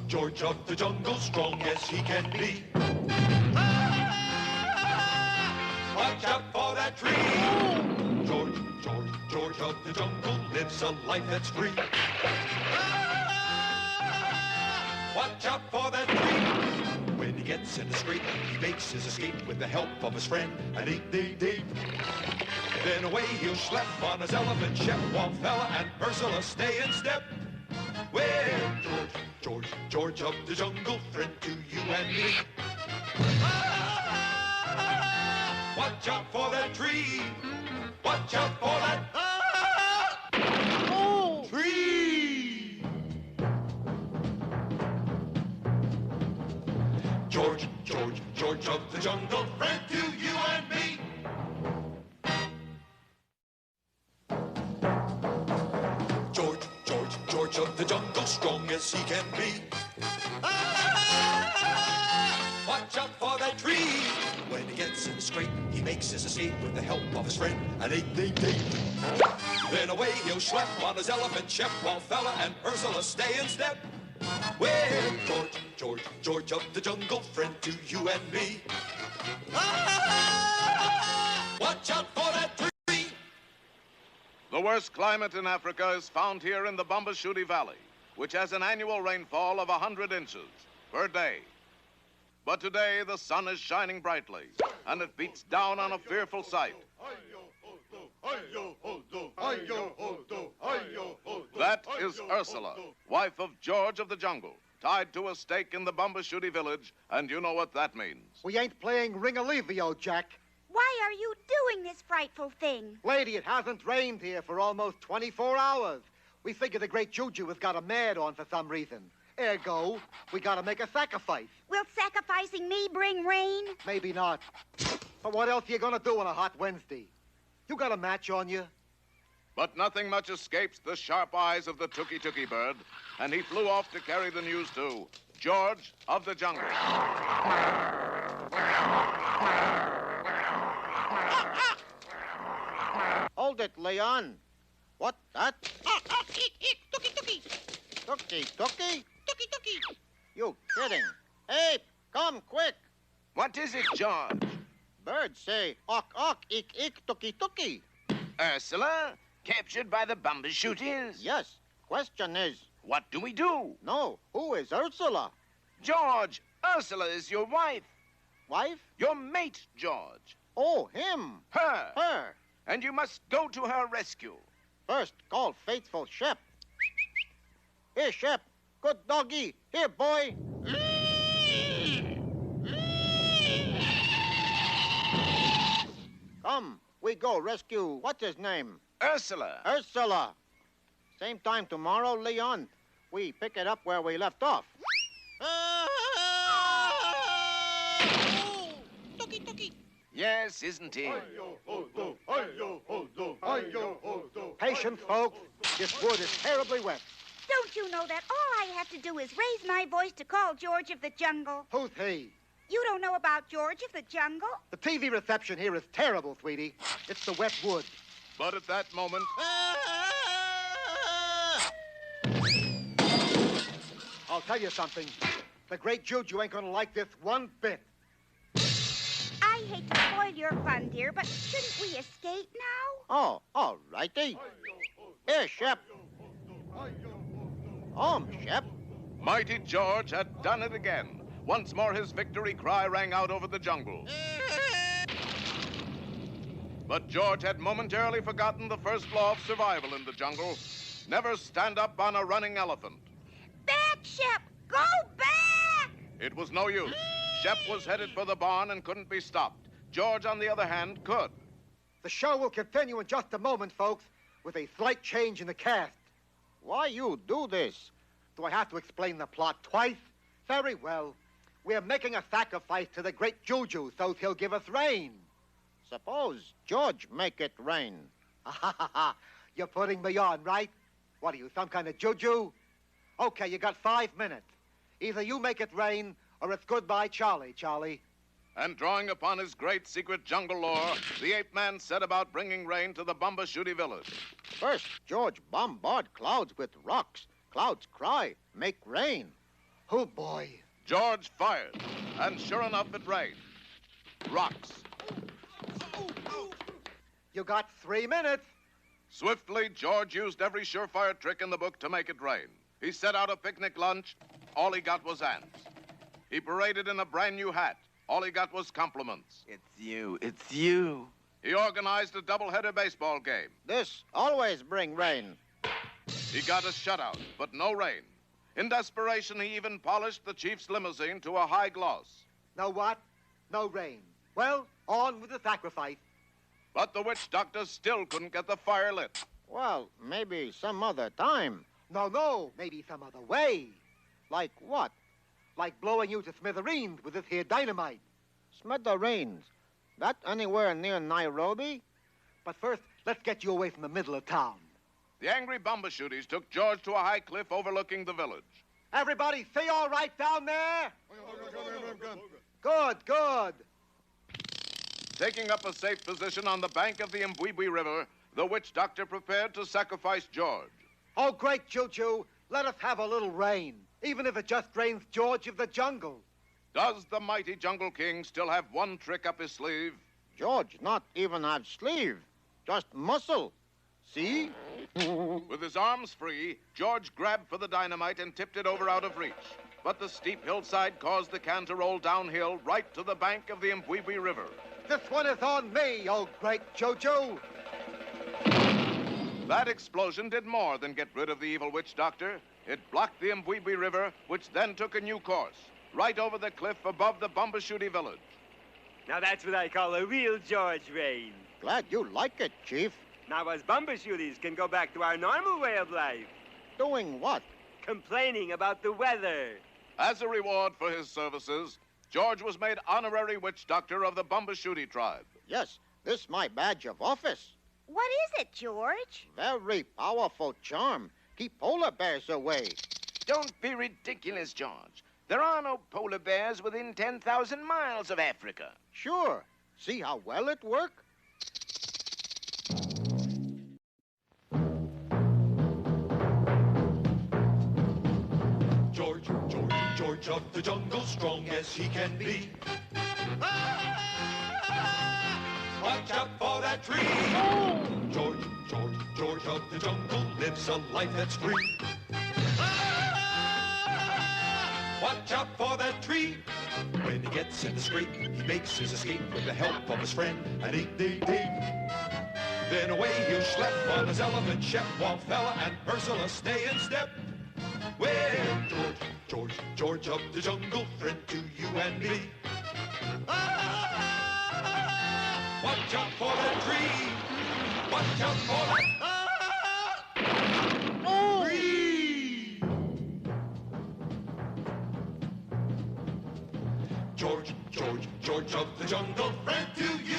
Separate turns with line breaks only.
George of the jungle, strong as he can be. Watch out for that tree. George of the jungle lives a life that's free. Watch out for that tree. When he gets in the scrape, he makes his escape with the help of his friend, an 888. Then away he'll schlep on his elephant, Shep, Wallfella, and Ursula stay in step. Well, George of the jungle, friend to you and me. Watch out for that tree. Watch out for that tree. George of the jungle, friend to you and me. George of the jungle, strong as he can be. Watch out for that tree. When he gets in the scrape, he makes his escape with the help of his friend, an 888. Then away he'll schlep on his elephant, Shep, Wallfella, and Ursula stay in step. Well, George of the jungle, friend to you and me. Watch out for that tree.
The worst climate in Africa is found here in the Bumbushuti Valley, which has an annual rainfall of 100 inches per day. But today, the sun is shining brightly, and it beats down on a fearful sight. That is Ursula, wife of George of the jungle, tied to a stake in the Bumbushuti village, and you know what that means.
We ain't playing Ring-a-Levio, Jack.
Why are you doing this frightful thing?
Lady, it hasn't rained here for almost 24 hours. We figure the great Juju has got a mad on for some reason. Ergo, we gotta make a sacrifice.
Will sacrificing me bring rain?
Maybe not. But what else are you gonna do on a hot Wednesday? You got a match on you?
But nothing much escapes the sharp eyes of the Tuki bird, and he flew off to carry the news to George of the jungle.
Hold it, Leon. What, that? Tuki. Tuki? Tuki. You kidding? Hey, come quick.
What is it, George?
Birds say, ik, tuki.
Ursula? Captured by the Bumbushutis?
Yes. Question is...
What do we do?
No, who is Ursula?
George, Ursula is your wife.
Wife?
Your mate, George.
Oh, him.
Her.
Her.
And you must go to her rescue.
First, call faithful Shep. Here, Shep. Good doggy. Here, boy. Come, we go rescue, what's his name?
Ursula.
Ursula. Same time tomorrow, Leon. We pick it up where we left off. Tuki.
Yes, isn't he?
Patience, folks. This wood is terribly wet.
Don't you know that all I have to do is raise my voice to call George of the jungle?
Who's he?
You don't know about George of the jungle?
The TV reception here is terrible, sweetie. It's the wet wood.
But at that moment...
I'll tell you something. The great Juju ain't gonna like this one bit.
I hate to spoil your fun, dear, but shouldn't we escape now?
Oh, all righty. Here, Shep. Shep.
Mighty George had done it again. Once more his victory cry rang out over the jungle. But George had momentarily forgotten the first law of survival in the jungle. Never stand up on a running elephant.
Back, Shep! Go back!
It was no use. Shep was headed for the barn and couldn't be stopped. George, on the other hand, could.
The show will continue in just a moment, folks, with a slight change in the cast.
Why you do this?
Do I have to explain the plot twice? Very well. We're making a sacrifice to the great Juju so he'll give us rain.
Suppose George make it rain.
You're putting me on, right? What are you, some kind of Juju? Okay, you got 5 minutes. Either you make it rain, or it's goodbye, Charlie.
And drawing upon his great secret jungle lore, the ape-man set about bringing rain to the Bumbushuti village.
First, George bombard clouds with rocks. Clouds cry, make rain.
Oh, boy.
George fired, and sure enough, it rained. Rocks.
You got 3 minutes.
Swiftly, George used every surefire trick in the book to make it rain. He set out a picnic lunch. All he got was ants. He paraded in a brand new hat. All he got was compliments.
It's you. It's you.
He organized a doubleheader baseball game.
This always bring rain.
He got a shutout, but no rain. In desperation, he even polished the chief's limousine to a high gloss.
No what? No rain. Well, on with the sacrifice.
But the witch doctor still couldn't get the fire lit.
Well, maybe some other time.
No, maybe some other way.
Like what?
Like blowing you to smithereens with this here dynamite.
Smithereens. That anywhere near Nairobi?
But first, let's get you away from the middle of town.
The angry Bumbashooties took George to a high cliff overlooking the village.
Everybody, see all right down there? Good.
Taking up a safe position on the bank of the Mbwibwi River, the witch doctor prepared to sacrifice George.
Oh, great Juju, let us have a little rain, even if it just rains George of the jungle.
Does the mighty Jungle King still have one trick up his sleeve?
George not even have sleeve. Just muscle. See?
With his arms free, George grabbed for the dynamite and tipped it over out of reach. But the steep hillside caused the can to roll downhill right to the bank of the Mbwibwi River.
This one is on me, oh great Juju.
That explosion did more than get rid of the evil witch doctor. It blocked the Mbwibwi River, which then took a new course, right over the cliff above the Bumbashooty village.
Now that's what I call a real George rain.
Glad you like it, Chief.
Now us Bumbashooties can go back to our normal way of life,
Doing what?
complaining about the weather.
As a reward for his services, George was made honorary witch doctor of the Bumbashooty tribe.
Yes, this my badge of office.
What is it, George?
Very powerful charm. Keep polar bears away.
Don't be ridiculous, George. There are no polar bears within 10,000 miles of Africa.
Sure. See how well it work?
George of the jungle, strong as he can be. Watch out for that tree. George of the jungle lives a life that's free. Watch out for that tree. When he gets in the scrape, he makes his escape with the help of his friend, an 8-day-day. Then away he'll schlep on his elephant, Shep, Wallfella, and Ursula stay in step. Well, George of the jungle, friend to you and me. Watch out for that tree. Watch out for that tree. George of the jungle, friend to you